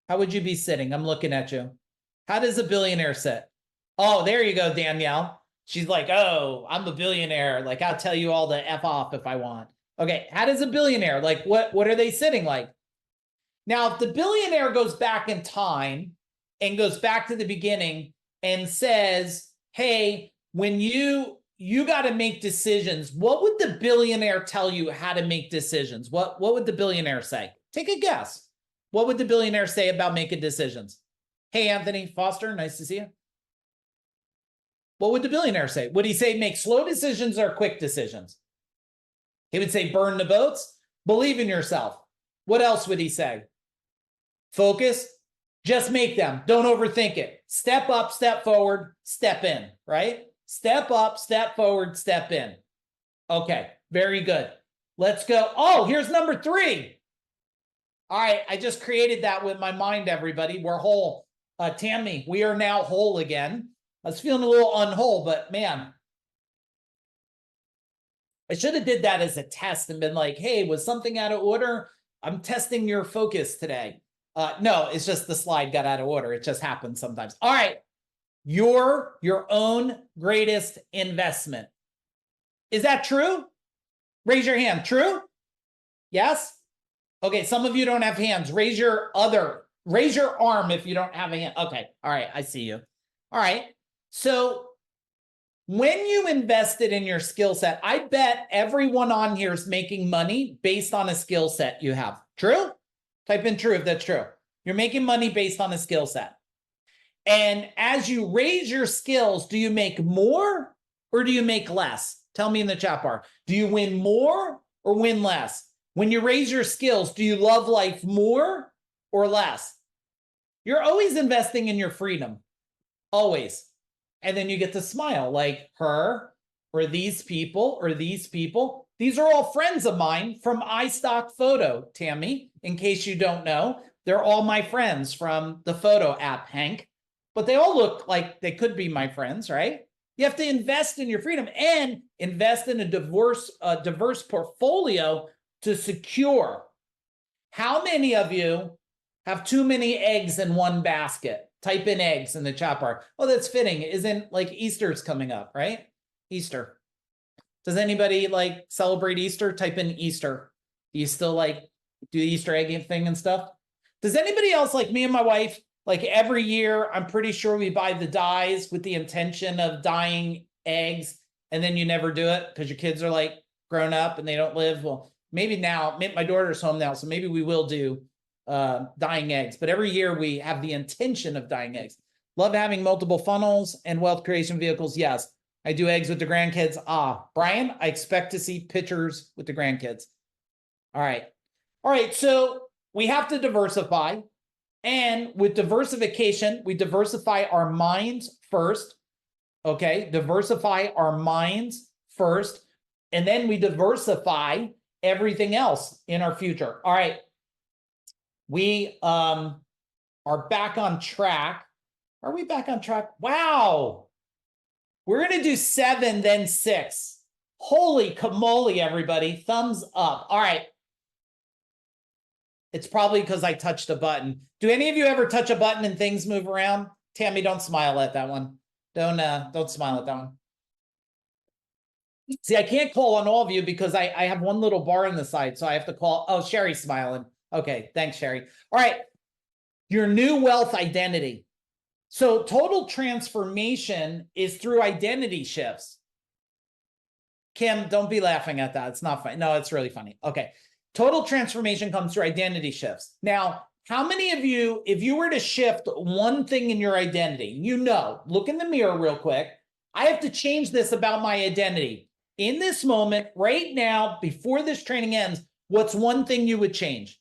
How would you be sitting? I'm looking at you. How does a billionaire sit? Oh, there you go, Danielle. She's like, oh, I'm a billionaire. Like, I'll tell you all the F off if I want. Okay, how does a billionaire, like, what are they sitting like? Now, if the billionaire goes back in time and goes back to the beginning and says, hey, when you got to make decisions, what would the billionaire tell you how to make decisions? What would the billionaire say? Take a guess. What would the billionaire say about making decisions? Hey, Anthony Foster, nice to see you. What would the billionaire say? Would he say make slow decisions or quick decisions? He would say burn the boats, believe in yourself. What else would he say? Focus, just make them. Don't overthink it. Step up, step forward, step in, right? Step up, step forward, step in. Okay, very good. Let's go. Oh, here's number 3. All right, I just created that with my mind, everybody. We're whole. Tammy, we are now whole again. I was feeling a little unwhole, but man, I should have did that as a test and been like, hey, was something out of order? I'm testing your focus today. No, it's just the slide got out of order. It just happens sometimes. All right, you're your own greatest investment. Is that true? Raise your hand. True? Yes? Okay, some of you don't have hands. Raise your arm if you don't have a hand. Okay, all right, I see you. All right, so when you invested in your skill set, I bet everyone on here is making money based on a skill set you have. True? Type in true if that's true. You're making money based on a skill set. And as you raise your skills, do you make more or do you make less? Tell me in the chat bar. Do you win more or win less? When you raise your skills, do you love life more or less? You're always investing in your freedom. Always. And then you get to smile like her or these people or these people. These are all friends of mine from iStock Photo, Tammy, in case you don't know. They're all my friends from the photo app, Hank. But they all look like they could be my friends, right? You have to invest in your freedom and invest in a diverse portfolio to secure. How many of you have too many eggs in one basket? Type in eggs in the chat bar. Oh, that's fitting. Isn't like Easter's coming up, right? Easter. Does anybody like celebrate Easter? Type in Easter. Do you still like do the Easter egg thing and stuff? Does anybody else, like me and my wife, like every year, I'm pretty sure we buy the dyes with the intention of dyeing eggs, and then you never do it because your kids are like grown up and they don't live. Well, maybe now, my daughter's home now, so maybe we will do dyeing eggs. But every year we have the intention of dyeing eggs. Love having multiple funnels and wealth creation vehicles. Yes, I do eggs with the grandkids. Brian, I expect to see pictures with the grandkids. All right. So we have to diversify. And with diversification, we diversify our minds first. Okay, diversify our minds first. And then we diversify everything else in our future. All right. We are back on track. Are we back on track? Wow. We're going to do 7, then 6. Holy camole, everybody. Thumbs up. All right. It's probably because I touched a button. Do any of you ever touch a button and things move around? Tammy, don't smile at that one. Don't smile at that one. See, I can't call on all of you because I have one little bar on the side, so I have to call. Oh, Sherry's smiling. Okay, thanks, Sherry. All right, your new wealth identity. So total transformation is through identity shifts. Kim, don't be laughing at that. It's not funny. No, it's really funny. Okay, total transformation comes through identity shifts. Now, how many of you, if you were to shift one thing in your identity, look in the mirror real quick. I have to change this about my identity. in this moment, right now, before this training ends, what's one thing you would change?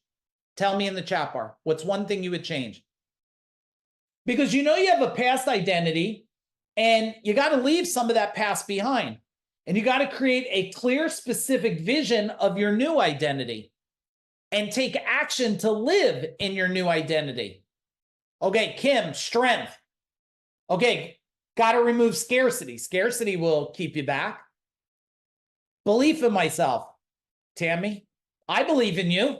Tell me in the chat bar. What's one thing you would change? Because you know you have a past identity, and you got to leave some of that past behind. And you got to create a clear, specific vision of your new identity and take action to live in your new identity. Okay, Kim, strength. Okay, got to remove scarcity. Scarcity will keep you back. Belief in myself. Tammy, I believe in you.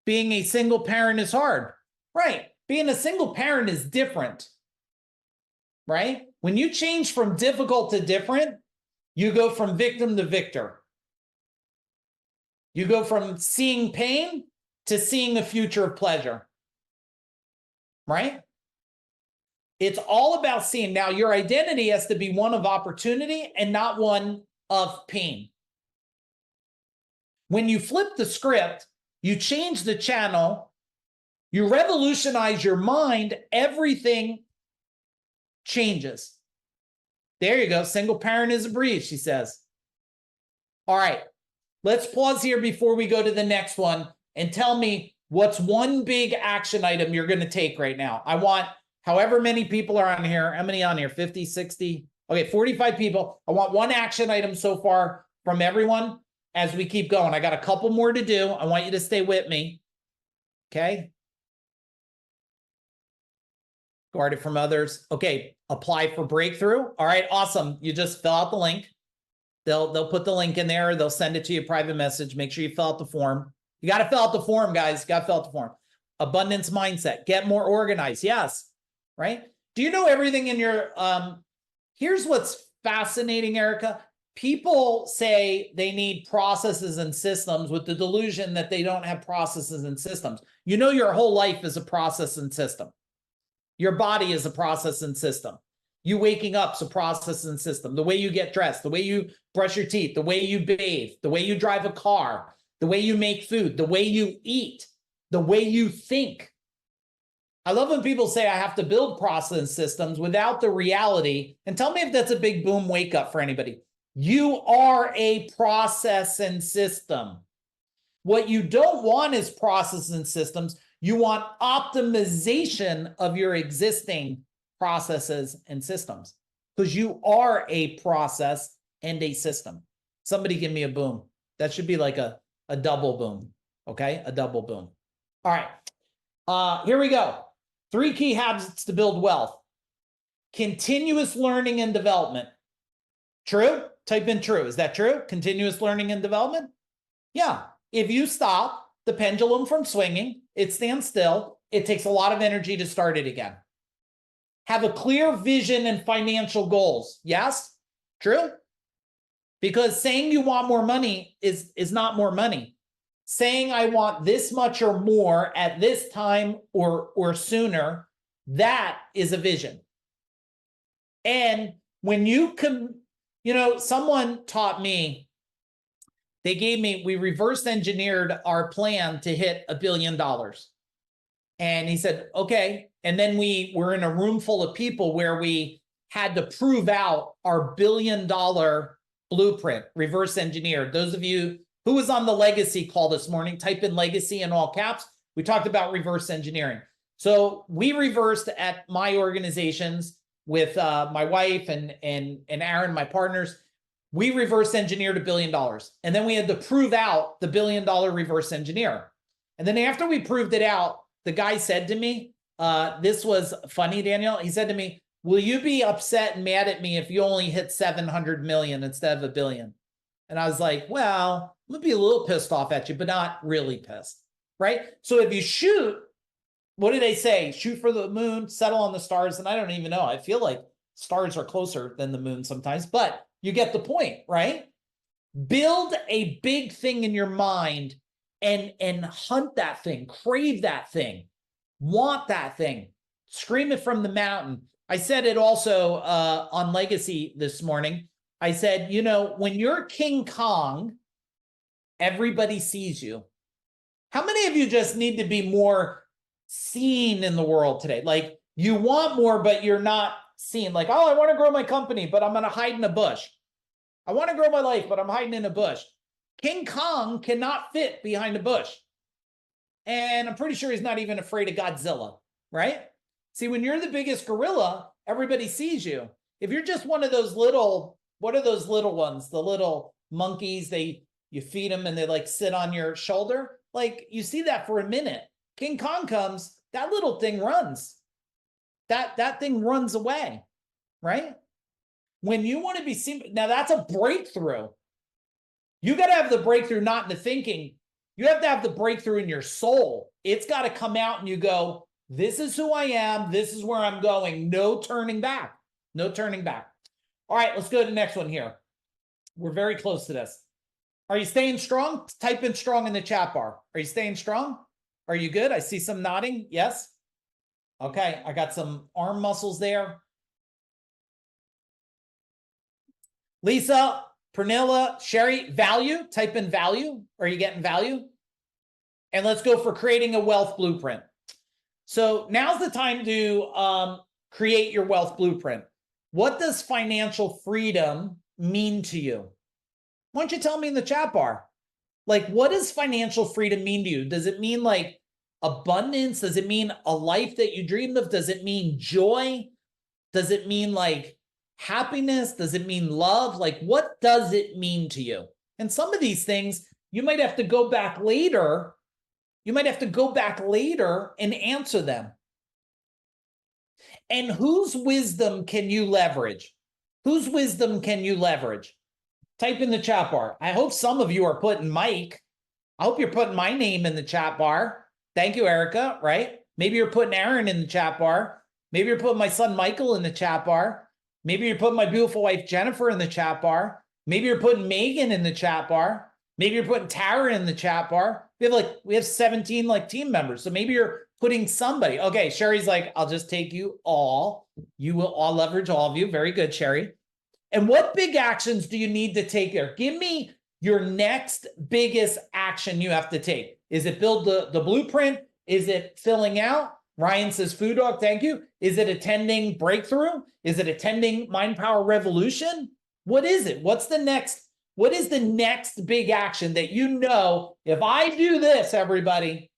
Being a single parent is hard. Right. Being a single parent is different. Right? When you change from difficult to different, you go from victim to victor. You go from seeing pain to seeing a future of pleasure. Right? It's all about seeing. Now, your identity has to be one of opportunity and not one of pain. When you flip the script, you change the channel, you revolutionize your mind, everything changes. There you go. Single parent is a breeze, she says. All right, let's pause here before we go to the next one and tell me what's one big action item you're going to take right now. I want however many people are on here. How many on here? 50, 60? Okay, 45 people. I want one action item so far from everyone as we keep going. I got a couple more to do. I want you to stay with me. Okay. Guard it from others. Okay, apply for breakthrough. All right, awesome. You just fill out the link. They'll put the link in there. They'll send it to you, private message. Make sure you fill out the form. You got to fill out the form, guys. Got to fill out the form. Abundance mindset. Get more organized. Yes. Right? Do you know everything in your... Here's what's fascinating, Erica. People say they need processes and systems with the delusion that they don't have processes and systems. You know your whole life is a process and system. Your body is a process and system. You waking up is a process and system. The way you get dressed, the way you brush your teeth, the way you bathe, the way you drive a car, the way you make food, the way you eat, the way you think. I love when people say I have to build process and systems without the reality. And tell me if that's a big boom wake up for anybody. You are a process and system. What you don't want is process and systems. You want optimization of your existing processes and systems because you are a process and a system. Somebody give me a boom. That should be like a double boom. Okay, a double boom. All right, here we go. 3 key habits to build wealth. Continuous learning and development. True? Type in true. Is that true? Continuous learning and development? Yeah. If you stop the pendulum from swinging, it stands still. It takes a lot of energy to start it again. Have a clear vision and financial goals. Yes? True? Because saying you want more money is not more money. Saying I want this much or more at this time or sooner, that is a vision. And when you can, you know, someone taught me, we reverse engineered our plan to hit $1 billion. And he said, okay. And then we were in a room full of people where we had to prove out our $1 billion blueprint, reverse engineered. Those of you who was on the legacy call this morning, type in legacy in all caps. We talked about reverse engineering. So we reversed at my organizations with my wife and Aaron, my partners. We reverse engineered $1 billion. And then we had to prove out the $1 billion reverse engineer. And then after we proved it out, the guy said to me, this was funny, Daniel. He said to me, will you be upset and mad at me if you only hit 700 million instead of $1 billion? And I was like, well, I'm gonna be a little pissed off at you, but not really pissed, right? So if you shoot, what do they say? Shoot for the moon, settle on the stars. And I don't even know. I feel like stars are closer than the moon sometimes, but you get the point, right? Build a big thing in your mind and hunt that thing, crave that thing, want that thing, scream it from the mountain. I said it also on Legacy this morning. I said, you know, when you're King Kong, everybody sees you. How many of you just need to be more seen in the world today? Like you want more, but you're not seen. Like, oh, I want to grow my company, but I'm going to hide in a bush. I want to grow my life, but I'm hiding in a bush. King Kong cannot fit behind a bush. And I'm pretty sure he's not even afraid of Godzilla, right? See, when you're the biggest gorilla, everybody sees you. If you're just one of those little, what are those little ones? The little monkeys, you feed them and they like sit on your shoulder. Like you see that for a minute. King Kong comes, that little thing runs. That thing runs away, right? When you want to be seen, now that's a breakthrough. You got to have the breakthrough, not in the thinking. You have to have the breakthrough in your soul. It's got to come out and you go, this is who I am. This is where I'm going. No turning back. No turning back. All right, let's go to the next one here. We're very close to this. Are you staying strong? Type in strong in the chat bar. Are you staying strong? Are you good? I see some nodding. Yes. Okay, I got some arm muscles there. Lisa, Pernilla, Sherry, value. Type in value. Are you getting value? And let's go for creating a wealth blueprint. So now's the time to create your wealth blueprint. What does financial freedom mean to you? Why don't you tell me in the chat bar? Like, what does financial freedom mean to you? Does it mean like abundance? Does it mean a life that you dreamed of? Does it mean joy? Does it mean like happiness? Does it mean love? Like, what does it mean to you? And some of these things, you might have to go back later. You might have to go back later and answer them. And whose wisdom can you leverage? Whose wisdom can you leverage? Type in the chat bar. I hope some of you are putting Mike. I hope you're putting my name in the chat bar. Thank you, Erica, right? Maybe you're putting Aaron in the chat bar. Maybe you're putting my son Michael in the chat bar. Maybe you're putting my beautiful wife Jennifer in the chat bar. Maybe you're putting Megan in the chat bar. Maybe you're putting Tara in the chat bar. We have 17 like team members. So maybe you're putting somebody. Okay, Sherry's like, I'll just take you all. You will all leverage all of you. Very good, Sherry. And what big actions do you need to take there? Give me your next biggest action you have to take. Is it build the blueprint? Is it filling out? Ryan says, Food Dog, thank you. Is it attending Breakthrough? Is it attending Mind Power Revolution? What is it? What is the next big action that you know, if I do this, everybody,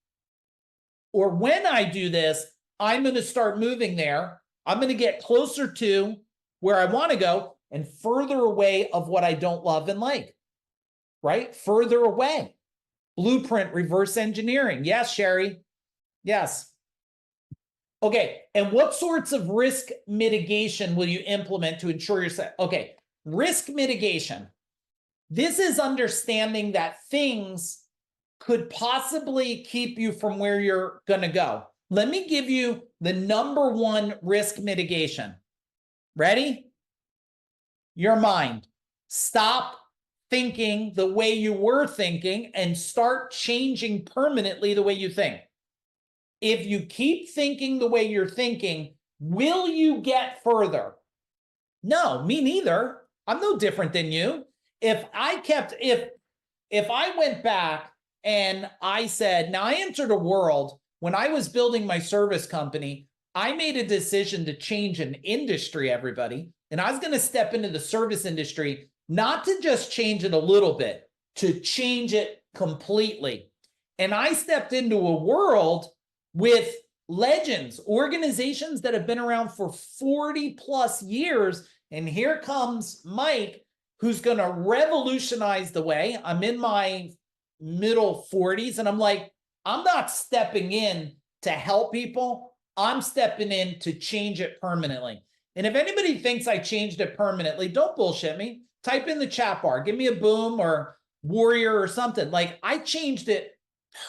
or when I do this, I'm going to start moving there. I'm going to get closer to where I want to go and further away of what I don't love and like, right? Further away. Blueprint, reverse engineering. Yes, Sherry. Yes. Okay. And what sorts of risk mitigation will you implement to ensure you're set? Okay. Risk mitigation. This is understanding that things could possibly keep you from where you're going to go. Let me give you the number one risk mitigation. Ready? Your mind. Stop thinking the way you were thinking and start changing permanently the way you think. If you keep thinking the way you're thinking, will you get further? No, me neither. I'm no different than you. If I went back and I said, now I entered a world when I was building my service company, I made a decision to change an industry, everybody. And I was going to step into the service industry, not to just change it a little bit, to change it completely. And I stepped into a world with legends, organizations that have been around for 40 plus years. And here comes Mike, who's going to revolutionize the way. I'm in my middle 40s and I'm like, I'm not stepping in to help people. I'm stepping in to change it permanently. And if anybody thinks I changed it permanently, don't bullshit me. Type in the chat bar. Give me a boom or warrior or something. Like, I changed it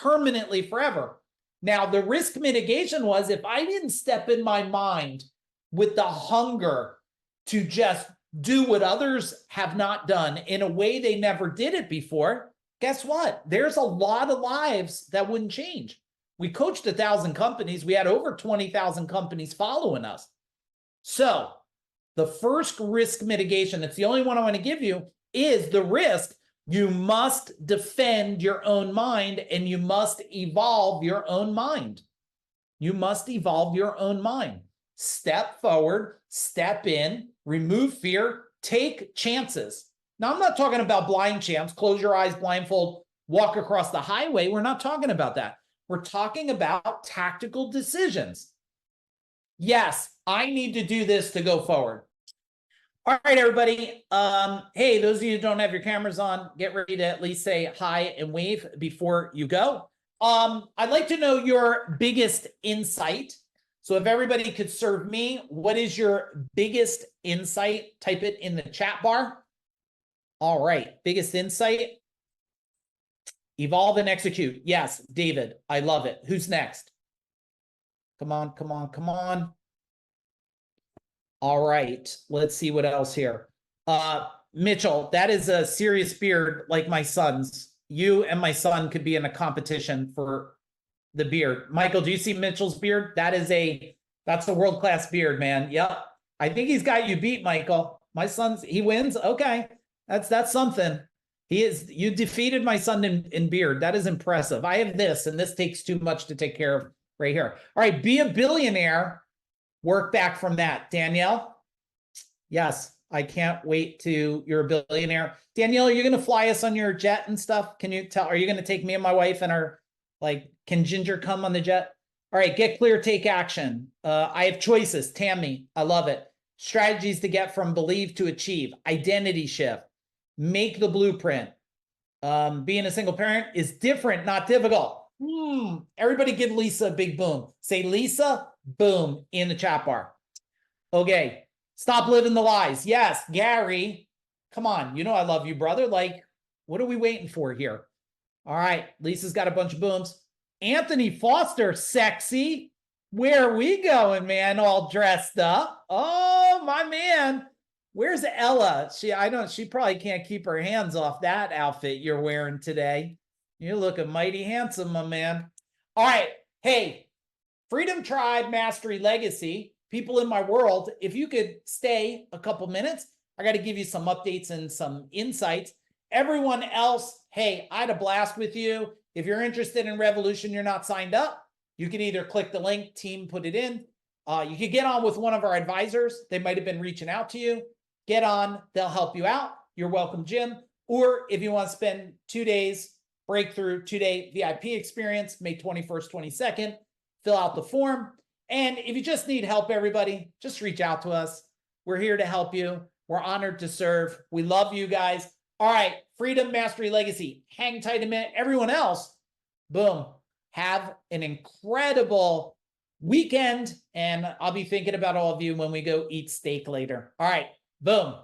permanently forever. Now, the risk mitigation was if I didn't step in my mind with the hunger to just do what others have not done in a way they never did it before, guess what? There's a lot of lives that wouldn't change. We coached 1,000 companies. We had over 20,000 companies following us. So the first risk mitigation, it's the only one I want to give you, is the risk. You must defend your own mind and you must evolve your own mind. You must evolve your own mind. Step forward, step in, remove fear, take chances. Now, I'm not talking about blind champs, close your eyes, blindfold, walk across the highway. We're not talking about that. We're talking about tactical decisions. Yes, I need to do this to go forward. All right, everybody. Hey, those of you who don't have your cameras on, get ready to at least say hi and wave before you go. I'd like to know your biggest insight. So if everybody could serve me, what is your biggest insight? Type it in the chat bar. All right, biggest insight. Evolve and execute. Yes, David, I love it. Who's next? Come on, come on, come on. All right, let's see what else here. Mitchell, that is a serious beard like my son's. You and my son could be in a competition for the beard. Michael, do you see Mitchell's beard? That's a world-class beard, man. Yep. I think he's got you beat, Michael. My son's, he wins. Okay. That's something. You defeated my son in beard. That is impressive. I have this, and this takes too much to take care of right here. All right. Be a billionaire. Work back from that. Danielle. Yes. I can't wait you're a billionaire. Danielle, are you going to fly us on your jet and stuff? Can you are you going to take me and my wife and can Ginger come on the jet? All right, get clear, take action. I have choices. Tammy, I love it. Strategies to get from believe to achieve. Identity shift. Make the blueprint. Being a single parent is different, not difficult. Everybody give Lisa a big boom. Say Lisa, boom, in the chat bar. Okay. Stop living the lies. Yes, Gary. Come on. You know I love you, brother. What are we waiting for here? All right. Lisa's got a bunch of booms. Anthony Foster, sexy. Where are we going, man? All dressed up. Oh, my man. Where's Ella? She probably can't keep her hands off that outfit you're wearing today. You're looking mighty handsome, my man. All right. Hey, Freedom Tribe Mastery Legacy. People in my world, if you could stay a couple minutes, I got to give you some updates and some insights. Everyone else, hey, I had a blast with you. If you're interested in Revolution, you're not signed up, you can either click the link, team put it in. You could get on with one of our advisors. They might have been reaching out to you. Get on, they'll help you out. You're welcome, Jim. Or if you want to spend 2 days, breakthrough 2-day VIP experience, May 21st, 22nd, fill out the form. And if you just need help, everybody, just reach out to us. We're here to help you. We're honored to serve. We love you guys. All right, Freedom Mastery Legacy. Hang tight a minute. Everyone else, boom. Have an incredible weekend. And I'll be thinking about all of you when we go eat steak later. All right, boom.